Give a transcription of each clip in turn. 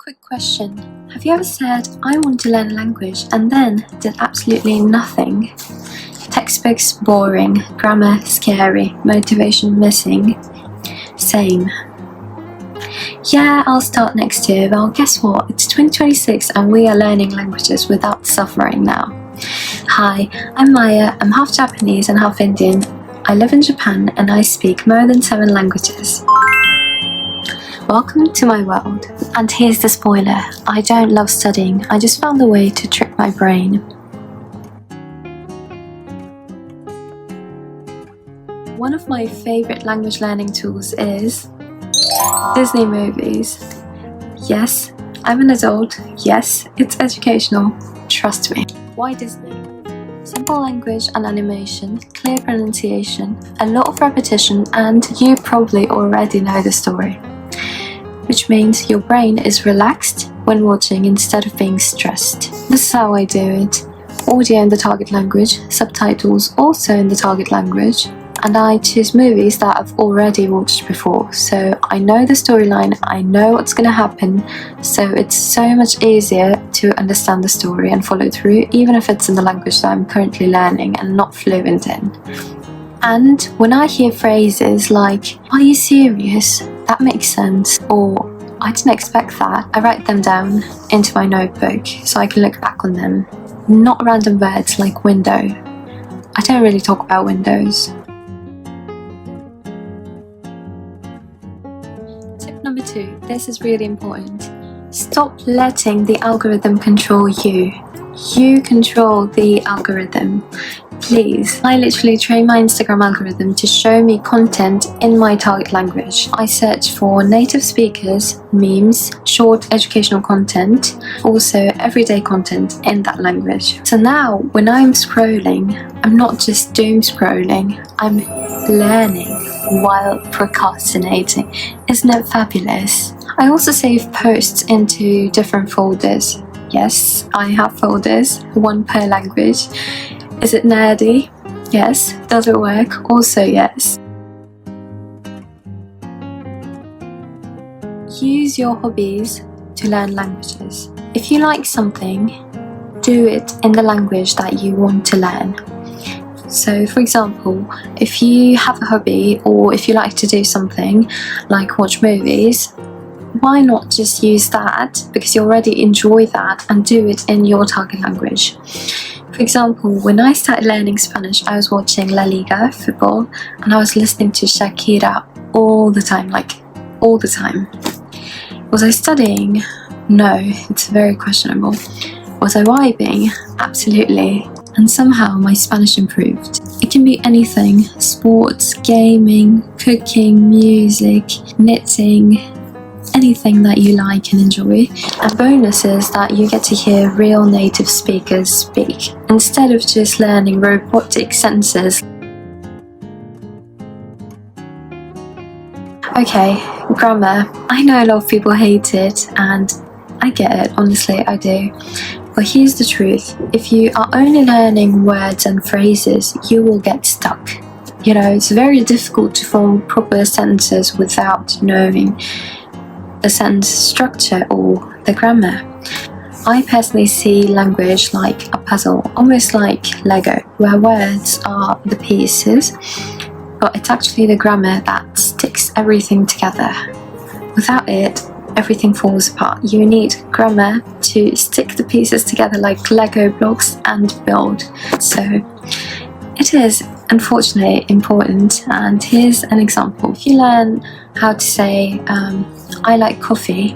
Quick question. Have you ever said, I want to learn a language, and then did absolutely nothing? Textbooks boring, grammar scary, motivation missing. Same. Yeah, I'll start next year. Well, guess what? It's 2026 and we are learning languages without suffering now. Hi, I'm Maya. I'm half Japanese and half Indian. I live in Japan and I speak more than 7 languages. Welcome to my world. And here's the spoiler. I don't love studying. I just found a way to trick my brain. One of my favorite language learning tools is Disney movies. Yes, I'm an adult. Yes, it's educational. Trust me. Why Disney? Simple language and animation, clear pronunciation, a lot of repetition, and you probably already know the story. Which means your brain is relaxed when watching instead of being stressed. This is how I do it. Audio in the target language, subtitles also in the target language, and I choose movies that I've already watched before. So I know the storyline, I know what's gonna happen, so it's so much easier to understand the story and follow through, even if it's in the language that I'm currently learning and not fluent in. And when I hear phrases like, "Are you serious? That makes sense," or "I didn't expect that," I write them down into my notebook so I can look back on them. Not random words like window. I don't really talk about windows. Tip number 2, this is really important. Stop letting the algorithm control you. You control the algorithm. Please. I literally train my Instagram algorithm to show me content in my target language. I search for native speakers, memes, short educational content, also everyday content in that language. So now when I'm scrolling, I'm not just doom scrolling, I'm learning while procrastinating. Isn't it fabulous? I also save posts into different folders. Yes, I have folders, one per language. Is it nerdy? Yes. Does it work? Also yes. Use your hobbies to learn languages. If you like something, do it in the language that you want to learn. So for example, if you have a hobby or if you like to do something like watch movies, why not just use that because you already enjoy that and do it in your target language? For example, when I started learning Spanish, I was watching La Liga football and I was listening to Shakira all the time, like all the time. Was I studying? No, it's very questionable. Was I vibing? Absolutely. And somehow my Spanish improved. It can be anything: sports, gaming, cooking, music, knitting, anything that you like and enjoy. And bonus is that you get to hear real native speakers speak instead of just learning robotic sentences. Okay, grammar. I know a lot of people hate it and I get it, honestly I do. But here's the truth, if you are only learning words and phrases, you will get stuck. You know, it's very difficult to form proper sentences without knowing the sentence structure or the grammar. I personally see language like a puzzle, almost like Lego, where words are the pieces, but it's actually the grammar that sticks everything together. Without it, everything falls apart. You need grammar to stick the pieces together like Lego blocks and build. So it is unfortunately important, and here's an example. If you learn how to say I like coffee,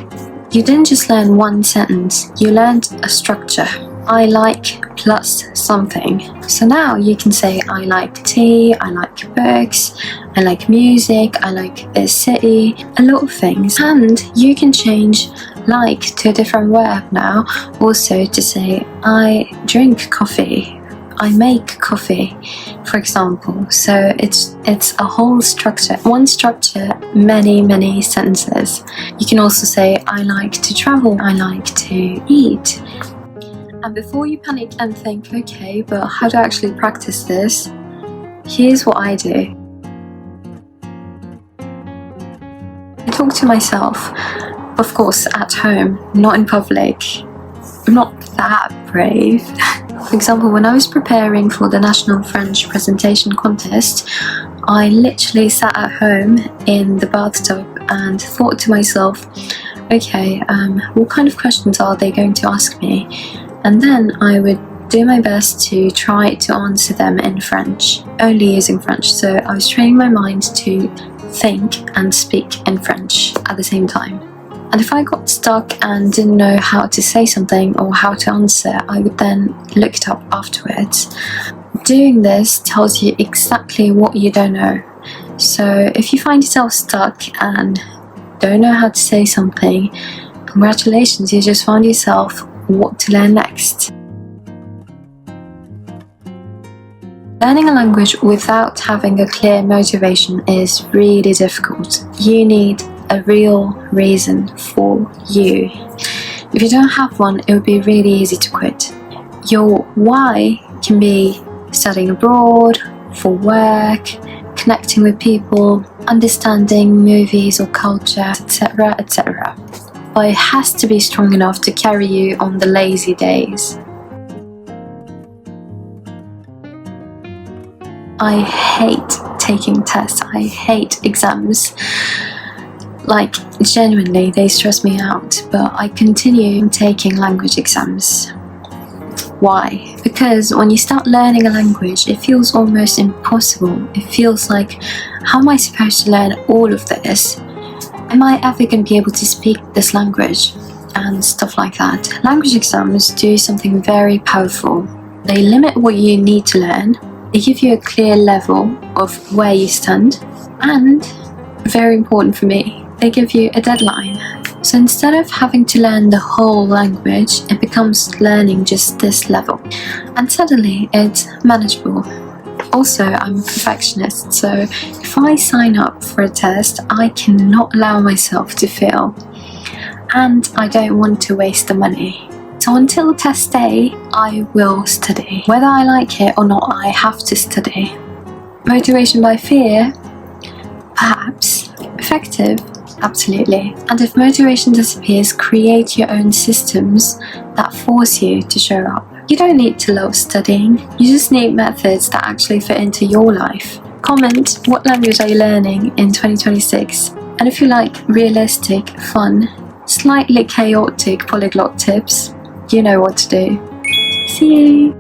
you didn't just learn one sentence, you learned a structure. I like plus something. So now you can say I like tea, I like books, I like music, I like this city, a lot of things. And you can change like to a different verb now, also to say I drink coffee, I make coffee, for example. So it's a whole structure. One structure, many sentences. You can also say I like to travel, I like to eat. And before you panic and think, okay, but how do I actually practice this? Here's what I do. I talk to myself. Of course, at home, not in public. I'm not that brave. For example, when I was preparing for the National French Presentation Contest, I literally sat at home in the bathtub and thought to myself, okay, what kind of questions are they going to ask me? And then I would do my best to try to answer them in French, only using French. So I was training my mind to think and speak in French at the same time. And if I got stuck and didn't know how to say something or how to answer, I would then look it up afterwards. Doing this tells you exactly what you don't know. So if you find yourself stuck and don't know how to say something, congratulations, you just found yourself what to learn next. Learning a language without having a clear motivation is really difficult. You need a real reason for you. If you don't have one, it would be really easy to quit. Your why can be studying abroad, for work, connecting with people, understanding movies or culture, etc., etc. But it has to be strong enough to carry you on the lazy days. I hate taking tests. I hate exams. Like, genuinely, they stress me out, but I continue taking language exams. Why? Because when you start learning a language, it feels almost impossible. It feels like, how am I supposed to learn all of this? Am I ever going to be able to speak this language? And stuff like that. Language exams do something very powerful. They limit what you need to learn. They give you a clear level of where you stand. And, very important for me, they give you a deadline. So instead of having to learn the whole language, it becomes learning just this level. And suddenly it's manageable. Also, I'm a perfectionist, so if I sign up for a test, I cannot allow myself to fail. And I don't want to waste the money. So until test day, I will study. Whether I like it or not, I have to study. Motivation by fear? Perhaps. Effective? Absolutely. And if motivation disappears, create your own systems that force you to show up. You don't need to love studying. You just need methods that actually fit into your life. Comment what language are you learning in 2026? And if you like realistic, fun, slightly chaotic polyglot tips, you know what to do. See you!